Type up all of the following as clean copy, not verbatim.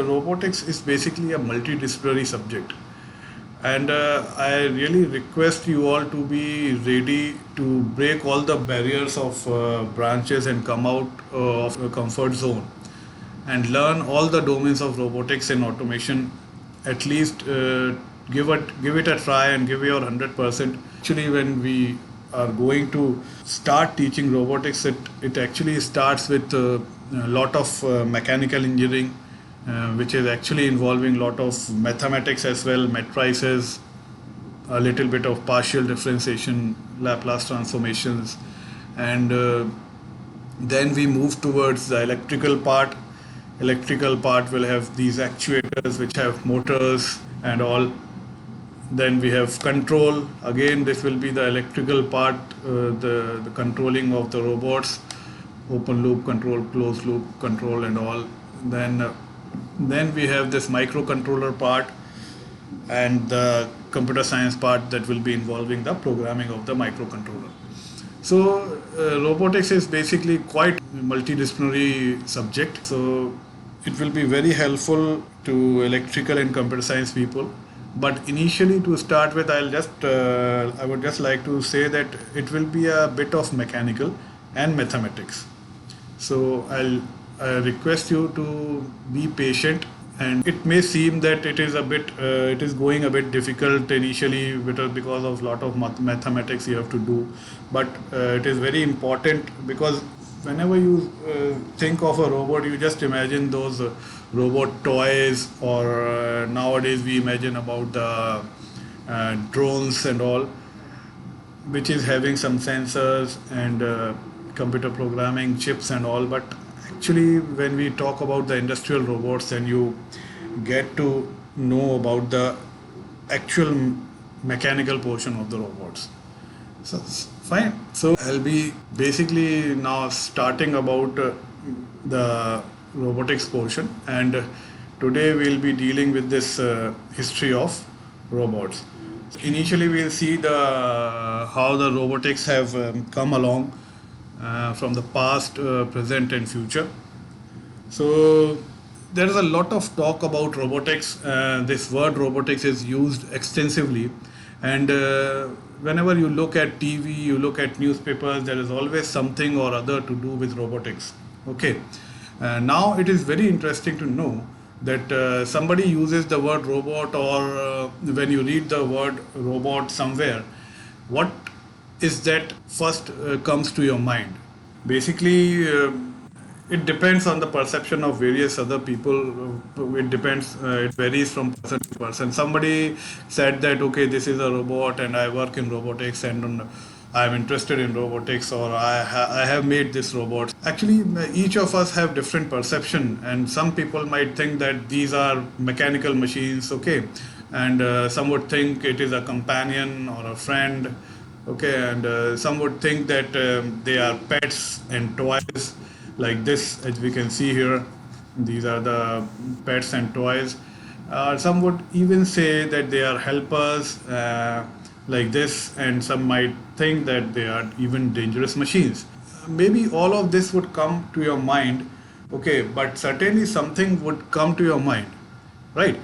Robotics is basically a multidisciplinary subject, and I really request you all to be ready to break all the barriers of branches and come out of your comfort zone and learn all the domains of robotics and automation. At least give it a try and give your 100%. Actually, when we are going to start teaching robotics, it actually starts with a lot of mechanical engineering, which is actually involving a lot of mathematics as well, matrices, a little bit of partial differentiation, Laplace transformations, and then we move towards the electrical part. Electrical part will have these actuators which have motors and all. Then we have control. Again, this will be the electrical part, the controlling of the robots, open loop control, closed loop control, and all. Then we have this microcontroller part and the computer science part that will be involving the programming of the microcontroller. So robotics is basically quite multidisciplinary subject. So it will be very helpful to electrical and computer science people. But initially, to start with, I would just like to say that it will be a bit of mechanical and mathematics. So I request you to be patient, and it may seem that it is going a bit difficult initially because of lot of mathematics you have to do, but it is very important because whenever you think of a robot, you just imagine those robot toys, or nowadays we imagine about the drones and all, which is having some sensors and computer programming chips and all. But actually, when we talk about the industrial robots, then you get to know about the actual mechanical portion of the robots. So fine. So I'll be basically now starting about the robotics portion, and today we'll be dealing with this history of robots. Initially, we'll see the how the robotics have come along from the past, present, and future. So there is a lot of talk about robotics. This word robotics is used extensively, and whenever you look at TV, you look at newspapers, there is always something or other to do with robotics. Okay. Now it is very interesting to know that somebody uses the word robot, or when you read the word robot somewhere, what is that first comes to your mind? Basically, it depends on the perception of various other people. It depends, it varies from person to person. Somebody said that, okay, this is a robot and I work in robotics, and I'm interested in robotics, or I have made this robot. Actually, each of us have different perception, and some people might think that these are mechanical machines, okay, and some would think it is a companion or a friend, okay, and some would think that they are pets and toys, like this, as we can see here. These are the pets and toys. Some would even say that they are helpers, like this, and some might think that they are even dangerous machines. Maybe all of this would come to your mind, okay, but certainly something would come to your mind, right?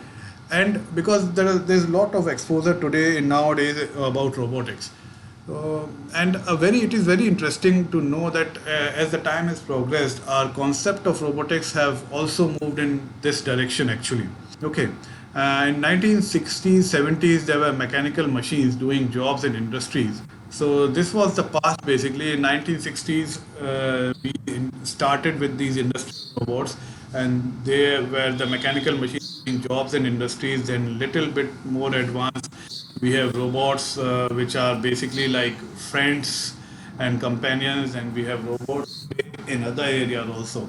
And because there's a lot of exposure today nowadays about robotics. And it is very interesting to know that as the time has progressed, our concept of robotics have also moved in this direction actually. Okay. In 1960s, 70s, there were mechanical machines doing jobs in industries. So this was the past basically. In 1960s, we started with these industrial robots, and they were the mechanical machines doing jobs in industries. Then little bit more advanced, we have robots which are basically like friends and companions, and we have robots in other areas also.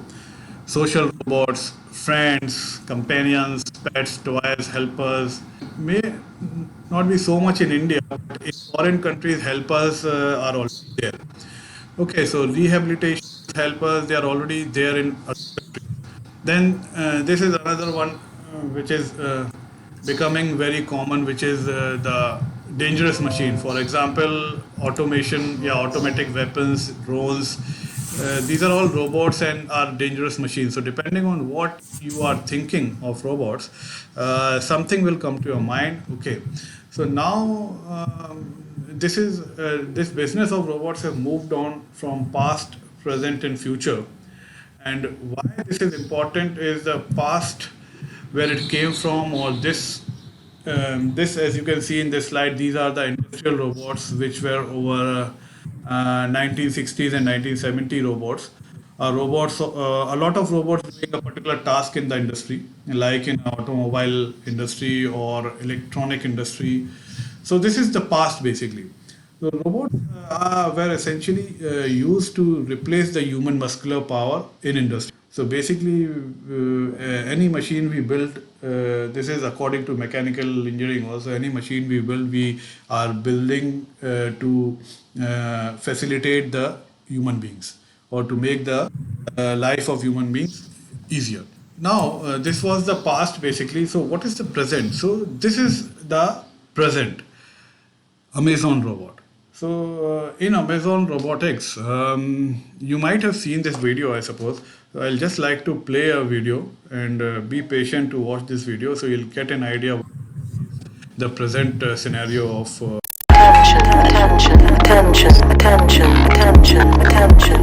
Social robots, friends, companions, pets, toys, helpers. May not be so much in India, but in foreign countries, helpers are already there. Okay, so rehabilitation helpers, they are already there in other countries. Then this is another one which is becoming very common, which is the dangerous machine. For example, automation, yeah, automatic weapons, drones, these are all robots and are dangerous machines. So depending on what you are thinking of robots, something will come to your mind. Okay, so now this business of robots have moved on from past, present, and future. And why this is important is the past, where it came from, or this, as you can see in this slide, these are the industrial robots which were over 1960s and 1970 robots. A lot of robots doing a particular task in the industry, like in automobile industry or electronic industry. So this is the past basically. So robots were essentially used to replace the human muscular power in industry. So basically, any machine we build, this is according to mechanical engineering also, any machine we build, we are building to facilitate the human beings, or to make the life of human beings easier. Now, this was the past basically. So what is the present? So this is the present. Amazon robot. So in Amazon robotics, you might have seen this video, I suppose. So I'll just like to play a video, and be patient to watch this video, so you'll get an idea of the present scenario of. Attention, attention, attention, attention, attention, attention,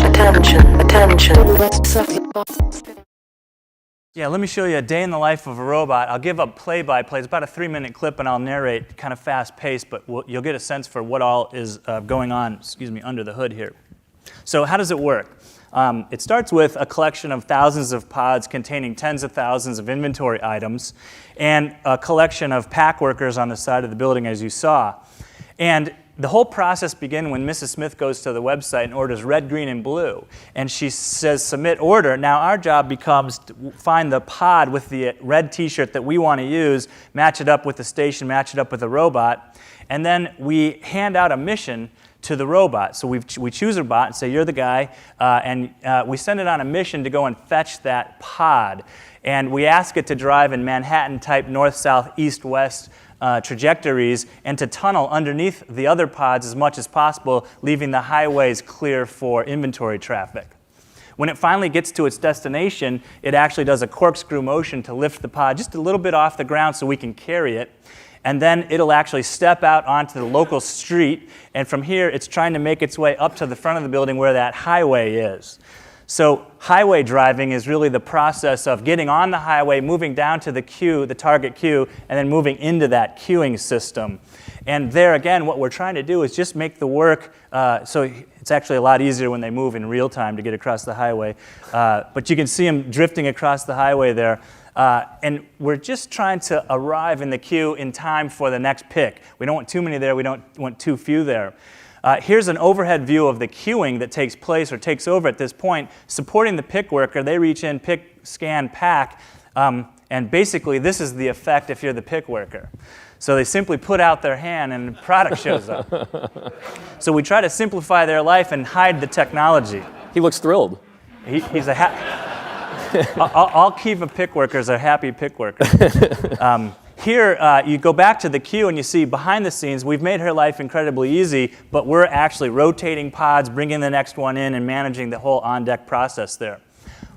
attention, attention, attention. Yeah, let me show you a day in the life of a robot. I'll give a play-by-play. It's about a 3-minute clip, and I'll narrate kind of fast-paced, but you'll get a sense for what all is going on, under the hood here. So how does it work? It starts with a collection of thousands of pods containing tens of thousands of inventory items, and a collection of pack workers on the side of the building, as you saw. And the whole process begins when Mrs. Smith goes to the website and orders red, green, and blue. And she says, submit order. Now our job becomes to find the pod with the red t-shirt that we want to use, match it up with the station, match it up with the robot. And then we hand out a mission to the robot. So we choose a robot and say, you're the guy, and we send it on a mission to go and fetch that pod. And we ask it to drive in Manhattan-type north, south, east, west trajectories, and to tunnel underneath the other pods as much as possible, leaving the highways clear for inventory traffic. When it finally gets to its destination, it actually does a corkscrew motion to lift the pod just a little bit off the ground so we can carry it. And then it'll actually step out onto the local street, and from here it's trying to make its way up to the front of the building where that highway is. So highway driving is really the process of getting on the highway, moving down to the queue, the target queue, and then moving into that queuing system. And there again, what we're trying to do is just make the work, so it's actually a lot easier when they move in real time to get across the highway. But you can see them drifting across the highway there. And we're just trying to arrive in the queue in time for the next pick. We don't want too many there, we don't want too few there. Here's an overhead view of the queuing that takes place or takes over at this point. Supporting the pick worker, they reach in, pick, scan, pack, and basically this is the effect if you're the pick worker. So they simply put out their hand and the product shows up. So we try to simplify their life and hide the technology. He looks thrilled. He's a all Kiva pick workers are happy pick workers. Here, you go back to the queue and you see behind the scenes, we've made her life incredibly easy, but we're actually rotating pods, bringing the next one in, and managing the whole on-deck process there.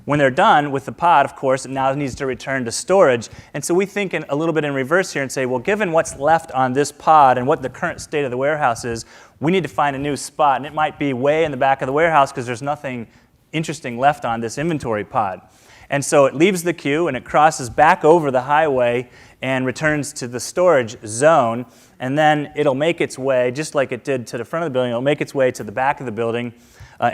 When they're done with the pod, of course, it now needs to return to storage. And so we think a little bit in reverse here and say, well, given what's left on this pod and what the current state of the warehouse is, we need to find a new spot. And it might be way in the back of the warehouse because there's nothing interesting left on this inventory pod. And so it leaves the queue and it crosses back over the highway and returns to the storage zone. And then it'll make its way, just like it did to the front of the building, it'll make its way to the back of the building.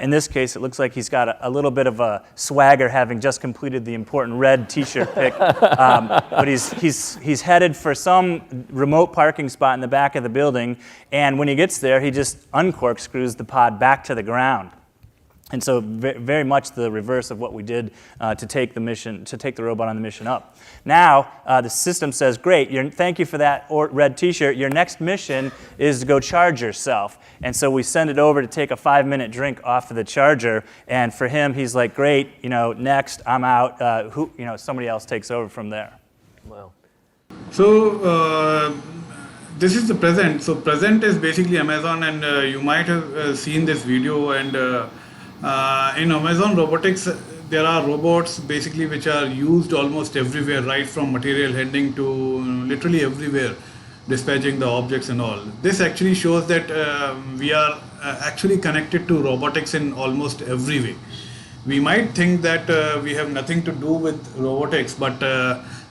In this case, it looks like he's got a little bit of a swagger, having just completed the important red t-shirt pick. But he's headed for some remote parking spot in the back of the building. And when he gets there, he just uncorkscrews the pod back to the ground. And so very much the reverse of what we did to take the robot on the mission up. Now, the system says, great, thank you for that red t-shirt. Your next mission is to go charge yourself. And so we send it over to take a 5-minute drink off of the charger. And for him, he's like, great, next, I'm out. Somebody else takes over from there. Wow. So this is the present. So present is basically Amazon, and you might have seen this video. And in Amazon Robotics, there are robots basically which are used almost everywhere, right from material handling to literally everywhere, dispatching the objects and all. This actually shows that we are actually connected to robotics in almost every way. We might think that we have nothing to do with robotics, but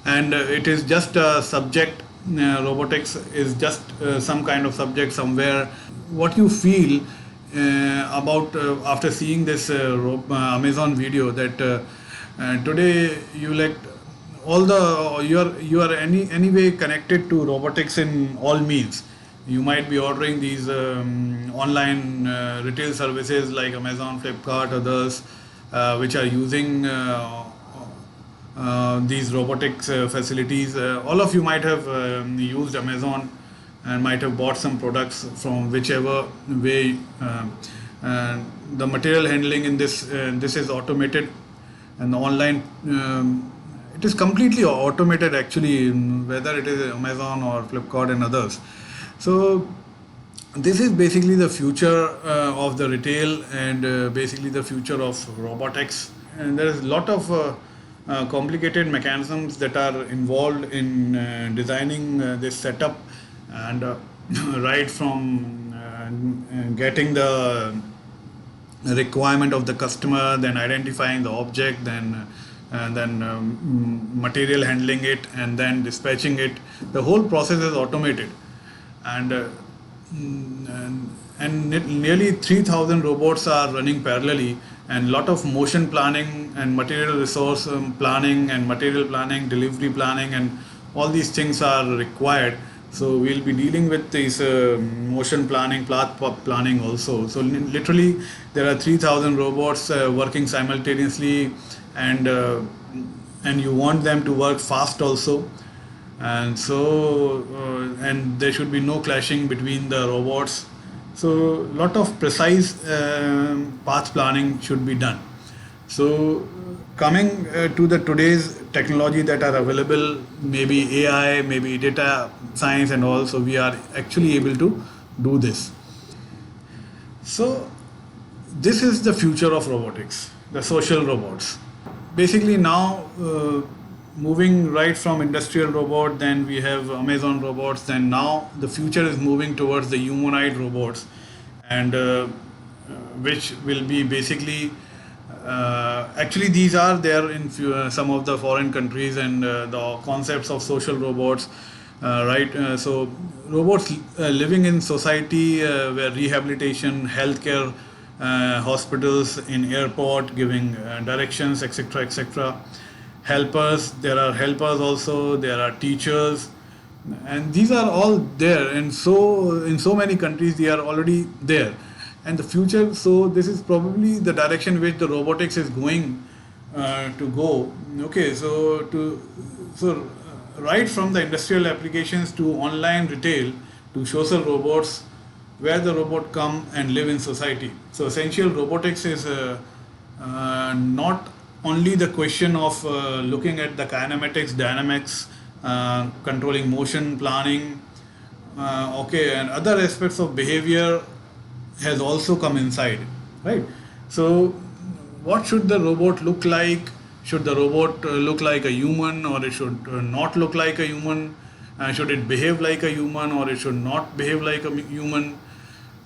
and it is just a subject. Robotics is just some kind of subject somewhere. What you feel about after seeing this Amazon video, that today you like all the you are anyway connected to robotics in all means. You might be ordering these online retail services like Amazon, Flipkart, others, which are using these robotics facilities. All of you might have used Amazon and might have bought some products from whichever way. The material handling in this is automated, and the online it is completely automated actually, whether it is Amazon or Flipkart and others. So this is basically the future of the retail, and basically the future of robotics. And there is a lot of complicated mechanisms that are involved in designing this setup, and right from getting the requirement of the customer, then identifying the object, then material handling it, and then dispatching it. The whole process is automated, and nearly 3,000 robots are running parallelly, and lot of motion planning and material resource planning and material planning, delivery planning, and all these things are required. So we'll be dealing with this motion planning, path planning also. So literally there are 3,000 robots working simultaneously, and you want them to work fast also. And so and there should be no clashing between the robots. So lot of precise path planning should be done. So coming to the today's technology that are available, maybe AI, maybe data science and all, so we are actually able to do this. So this is the future of robotics, the social robots. Basically now moving right from industrial robot, then we have Amazon robots, then now the future is moving towards the humanoid robots, and which will be basically actually these are there in some of the foreign countries, and the concepts of social robots, right? So robots living in society, where rehabilitation, healthcare, hospitals, in airport, giving directions, etc., etc. Helpers, there are helpers also, there are teachers, and these are all there, and so in so many countries they are already there. And the future, so this is probably the direction which the robotics is going to go. Okay, so right from the industrial applications to online retail to social robots, where the robot come and live in society. So essential robotics is not only the question of looking at the kinematics, dynamics, controlling motion, planning, okay, and other aspects of behavior has also come inside, right? So what should the robot look like? Should the robot look like a human, or it should not look like a human? Should it behave like a human, or it should not behave like a human?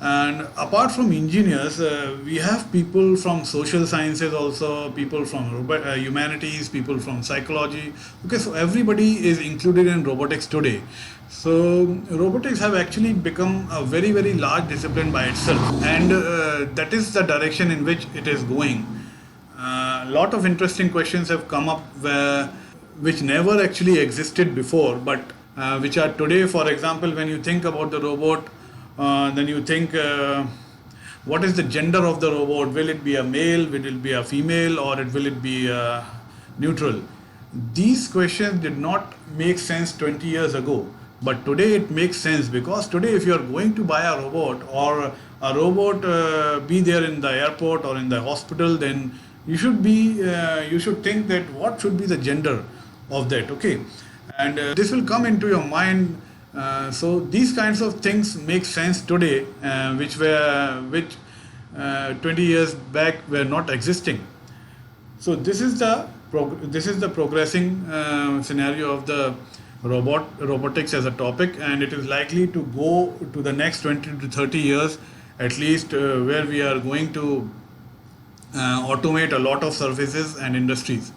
And apart from engineers, we have people from social sciences also, people from humanities, people from psychology. Okay, so everybody is included in robotics today. So robotics have actually become a very, very large discipline by itself, and that is the direction in which it is going. A lot of interesting questions have come up which never actually existed before, but which are today. For example, when you think about the robot, then you think, what is the gender of the robot? Will it be a male? Will it be a female? Or will it be neutral? These questions did not make sense 20 years ago. But today it makes sense, because today if you are going to buy a robot, or a robot be there in the airport or in the hospital, then you should think that what should be the gender of that, okay? And this will come into your mind So these kinds of things make sense today, which 20 years back were not existing. So this is the progressing scenario of the robotics as a topic, and it is likely to go to the next 20 to 30 years at least, where we are going to automate a lot of services and industries.